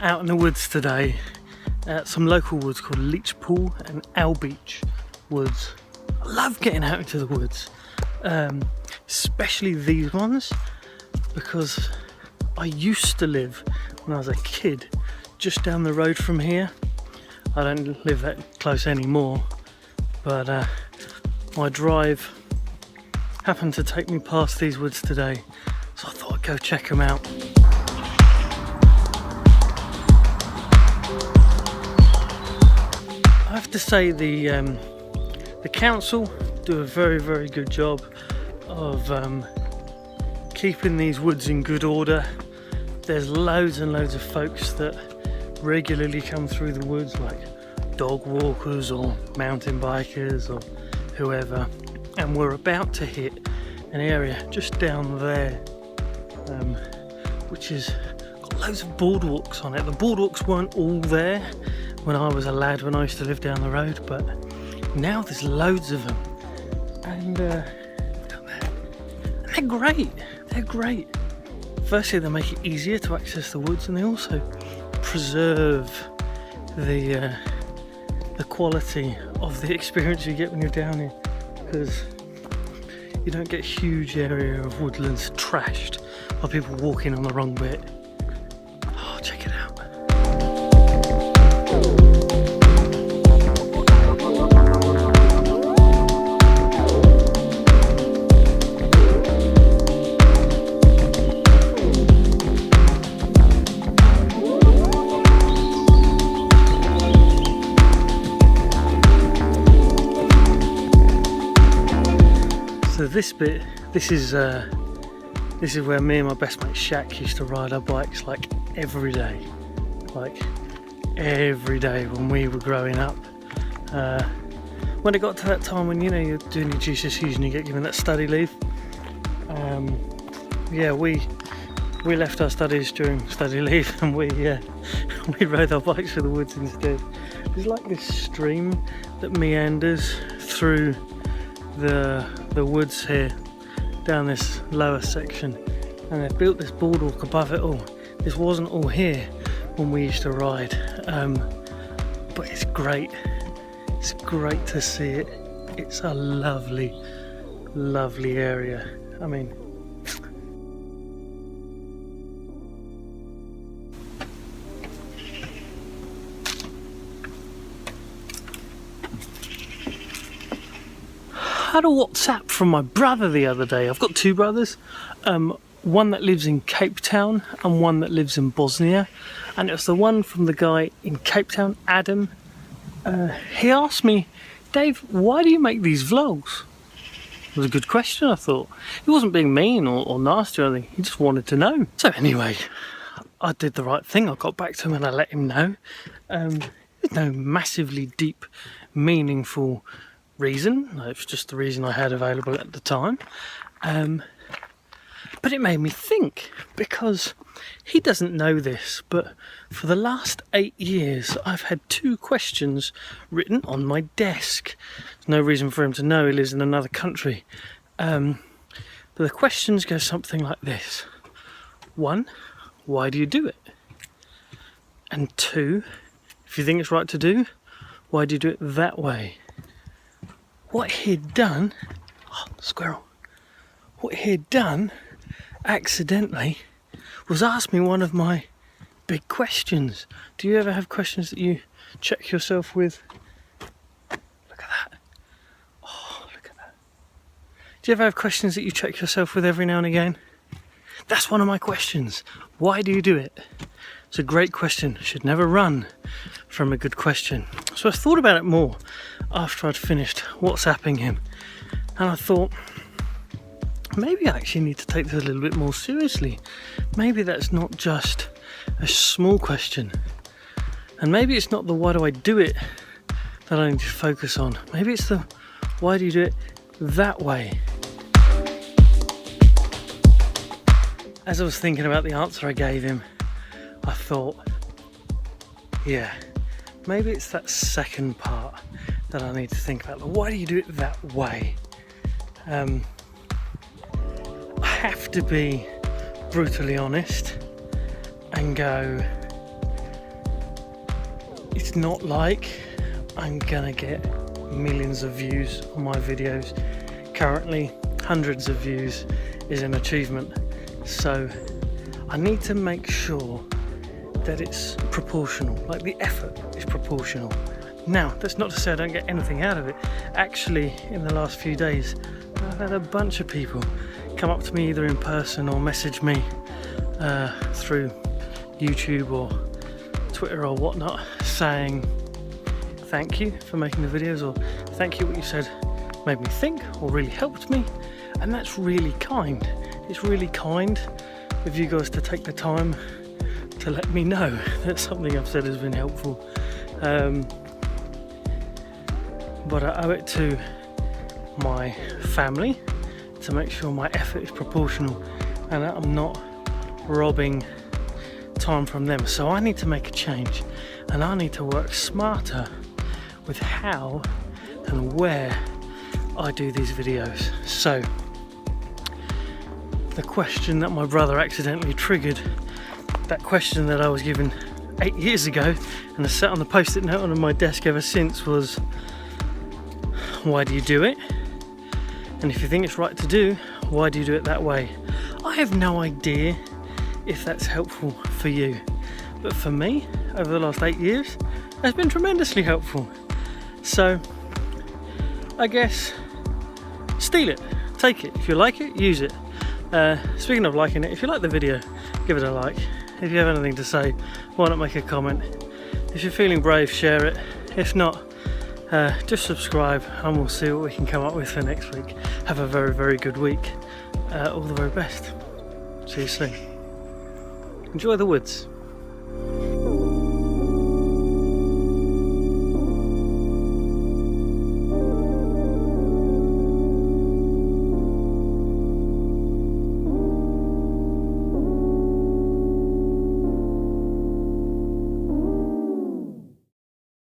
out in the woods today, some local woods called Leech Pool and Owl Beach woods. I love getting out into the woods, especially these ones, because I used to live when I was a kid just down the road from here. I don't live that close anymore, but my drive happened to take me past these woods today, so I thought I'd go check them out. I have to say the council do a very good job of keeping these woods in good order. There's loads and loads of folks that regularly come through the woods, like dog walkers or mountain bikers or whoever, and we're about to hit an area just down there which is got loads of boardwalks on it. The boardwalks weren't all there when I was a lad, when I used to live down the road, but now there's loads of them, and they're great. They're great. Firstly, they make it easier to access the woods, and they also preserve the quality of the experience you get when you're down here, because you don't get a huge area of woodlands trashed by people walking on the wrong bit. Oh, check it out. So this is where me and my best mate Shaq used to ride our bikes like every day when we were growing up. When it got to that time when, you know, you're doing your GCSEs and you get given that study leave, we left our studies during study leave and we rode our bikes through the woods instead. There's like this stream that meanders through the woods here, down this lower section, and they've built this boardwalk above it all. This wasn't all here when we used to ride, but it's great. It's great to see it. It's a lovely area. I mean, I had a WhatsApp from my brother the other day. I've got two brothers, one that lives in Cape Town and one that lives in Bosnia, and it was the one from the guy in Cape Town, Adam. He asked me, "Dave, why do you make these vlogs?" It was a good question, I thought. He wasn't being mean or nasty or anything, he just wanted to know. So anyway, I did the right thing. I got back to him and I let him know. There's no massively deep, meaningful reason. It's just the reason I had available at the time, but it made me think, because he doesn't know this, but for the last 8 years I've had 2 questions written on my desk. There's no reason for him to know, he lives in another country, but the questions go something like this. 1, why do you do it? And 2, if you think it's right to do, why do you do it that way? What he'd done, squirrel, what he'd done accidentally was ask me one of my big questions. Do you ever have questions that you check yourself with? Look at that. Oh, look at that. Do you ever have questions that you check yourself with every now and again? That's one of my questions. Why do you do it? It's a great question. Should never run from a good question. So I thought about it more after I'd finished WhatsApping him, and I thought, maybe I actually need to take this a little bit more seriously. Maybe that's not just a small question, and maybe it's not the why do I do it that I need to focus on. Maybe it's the why do you do it that way. As I was thinking about the answer I gave him, I thought, yeah, maybe it's that second part that I need to think about. Why do you do it that way? I have to be brutally honest and go, it's not like I'm gonna get millions of views on my videos. Currently, hundreds of views is an achievement. So I need to make sure that it's proportional, like the effort is proportional. Now, that's not to say I don't get anything out of it. Actually, in the last few days, I've had a bunch of people come up to me either in person or message me through YouTube or Twitter or whatnot, saying thank you for making the videos, or thank you, what you said made me think or really helped me. And that's really kind. It's really kind of you guys to take the time to let me know that something I've said has been helpful. But I owe it to my family to make sure my effort is proportional and that I'm not robbing time from them. So I need to make a change, and I need to work smarter with how and where I do these videos. So the question that my brother accidentally triggered, that question that I was given 8 years ago and has sat on the post-it note on my desk ever since, was why do you do it? And if you think it's right to do, why do you do it that way? I have no idea if that's helpful for you, but for me, over the last 8 years, it's been tremendously helpful. So I guess steal it, take it. If you like it, use it. Speaking of liking it, if you like the video, give it a like. If you have anything to say, why not make a comment? If you're feeling brave, share it. If not, just subscribe and we'll see what we can come up with for next week. Have a very, very good week. All the very best. See you soon. Enjoy the woods.